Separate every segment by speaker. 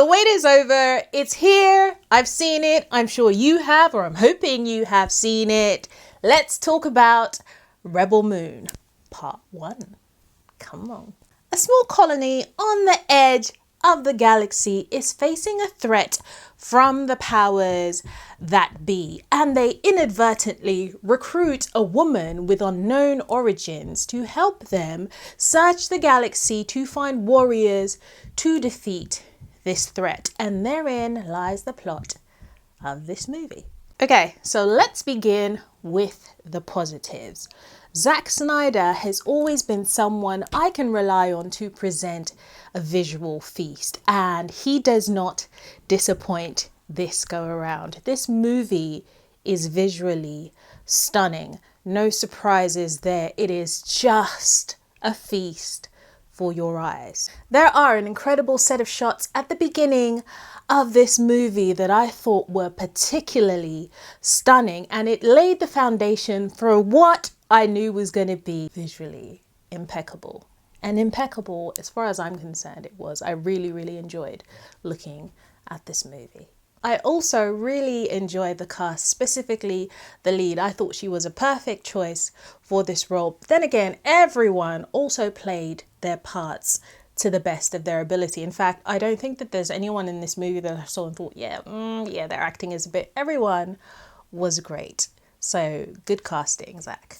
Speaker 1: The wait is over. It's here. I've seen it. I'm sure you have, or I'm hoping you have seen it. Let's talk about Rebel Moon, Part 1. Come on. A small colony on the edge of the galaxy is facing a threat from the powers that be, and they inadvertently recruit a woman with unknown origins to help them search the galaxy to find warriors to defeat this threat. And therein lies the plot of this movie. Okay, so let's begin with the positives. Zack Snyder has always been someone I can rely on to present a visual feast, and he does not disappoint this go around. This movie is visually stunning. No surprises there. It is just a feast for your eyes. There are an incredible set of shots at the beginning of this movie that I thought were particularly stunning, and it laid the foundation for what I knew was going to be visually impeccable. And impeccable, as far as I'm concerned, it was. I really enjoyed looking at this movie. I also really enjoyed the cast, specifically the lead. I thought she was a perfect choice for this role. But then again, everyone also played their parts to the best of their ability. In fact, I don't think that there's anyone in this movie that I saw and thought, yeah, their acting is a bit. Everyone was great. So good casting, Zach.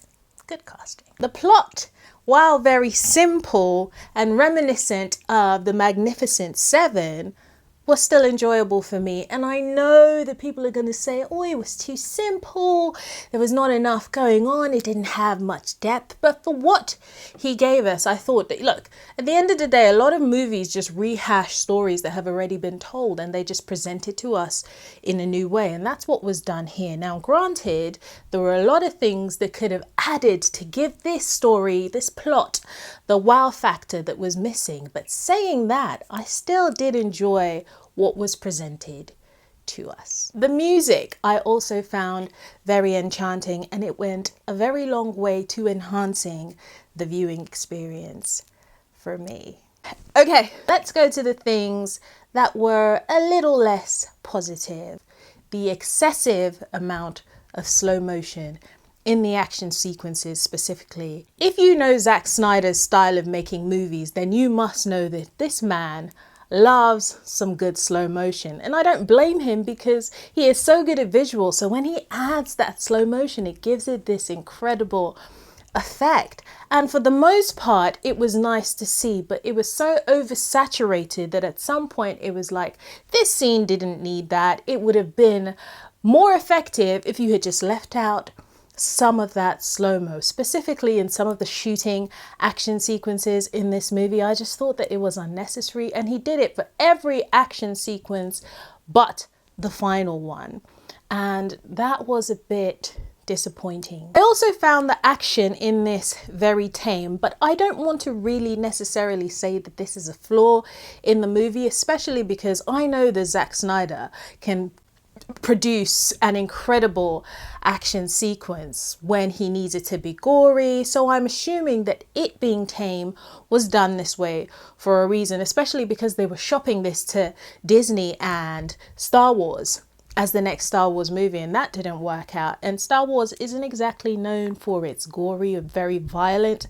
Speaker 1: Good casting. The plot, while very simple and reminiscent of the Magnificent Seven, was still enjoyable for me. And I know that people are going to say, oh, it was too simple. There was not enough going on. It didn't have much depth. But for what he gave us, I thought that, look, at the end of the day, a lot of movies just rehash stories that have already been told, and they just present it to us in a new way. And that's what was done here. Now, granted, there were a lot of things that could have added to give this story, this plot, the wow factor that was missing. But saying that, I still did enjoy what was presented to us. The music I also found very enchanting, and it went a very long way to enhancing the viewing experience for me. Okay, let's go to the things that were a little less positive. The excessive amount of slow motion in the action sequences specifically. If you know Zack Snyder's style of making movies, then you must know that this man loves some good slow motion. And I don't blame him, because he is so good at visual. So when he adds that slow motion, it gives it this incredible effect. And for the most part, it was nice to see, but it was so oversaturated that at some point it was like, this scene didn't need that. It would have been more effective if you had just left out some of that slow-mo, specifically in some of the shooting action sequences in this movie. I just thought that it was unnecessary, and he did it for every action sequence but the final one, and that was a bit disappointing. I also found the action in this very tame, but I don't want to really necessarily say that this is a flaw in the movie, especially because I know that Zack Snyder can produce an incredible action sequence when he needs it to be gory. So I'm assuming that it being tame was done this way for a reason, especially because they were shopping this to Disney and Star Wars as the next Star Wars movie, and that didn't work out. And Star Wars isn't exactly known for its gory or very violent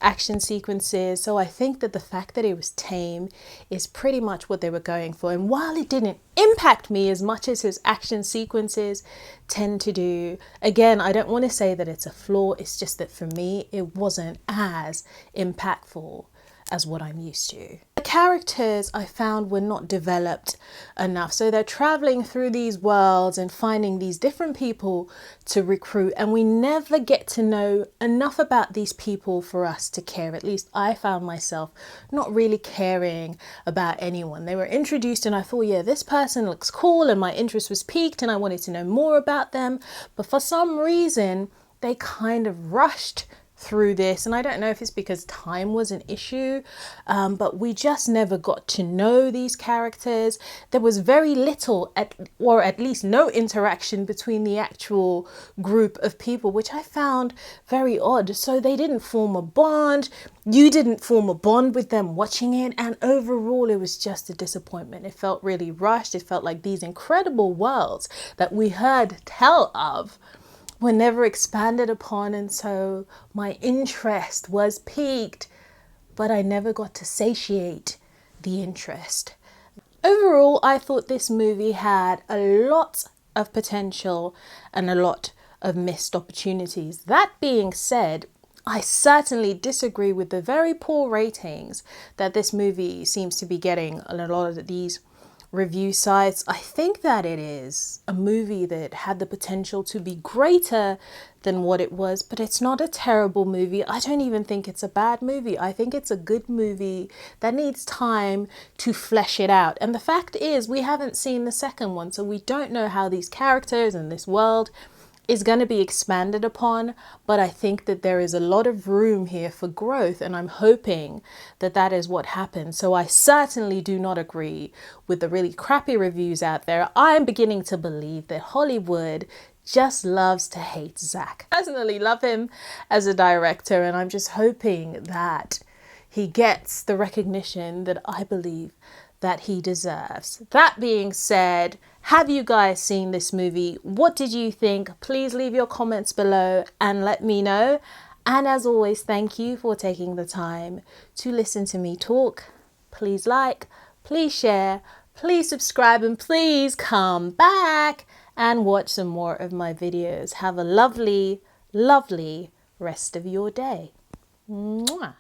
Speaker 1: action sequences. So I think that the fact that it was tame is pretty much what they were going for. And while it didn't impact me as much as his action sequences tend to do, again, I don't want to say that it's a flaw. It's just that for me, it wasn't as impactful as what I'm used to. The characters I found were not developed enough. So they're traveling through these worlds and finding these different people to recruit, and we never get to know enough about these people for us to care. At least I found myself not really caring about anyone. They were introduced and I thought, yeah, this person looks cool, and my interest was piqued and I wanted to know more about them. But for some reason, they kind of rushed through this, and I don't know if it's because time was an issue, but we just never got to know these characters. There was very little, or at least no interaction between the actual group of people, which I found very odd. So they didn't form a bond. You didn't form a bond with them watching it, and overall it was just a disappointment. It felt really rushed. It felt like these incredible worlds that we heard tell of were never expanded upon, and so my interest was piqued, but I never got to satiate the interest. Overall, I thought this movie had a lot of potential and a lot of missed opportunities. That being said, I certainly disagree with the very poor ratings that this movie seems to be getting on a lot of these review sites. I think that it is a movie that had the potential to be greater than what it was, but it's not a terrible movie. I don't even think it's a bad movie. I think it's a good movie that needs time to flesh it out. And the fact is, we haven't seen the second one, so we don't know how these characters and this world is going to be expanded upon, but I think that there is a lot of room here for growth, and I'm hoping that that is what happens. So I certainly do not agree with the really crappy reviews out there. I'm beginning to believe that Hollywood just loves to hate Zack. I personally love him as a director, and I'm just hoping that he gets the recognition that I believe that he deserves. That being said, have you guys seen this movie? What did you think? Please leave your comments below and let me know. And as always, thank you for taking the time to listen to me talk. Please like, please share, please subscribe, and please come back and watch some more of my videos. Have a lovely, lovely rest of your day. Mwah.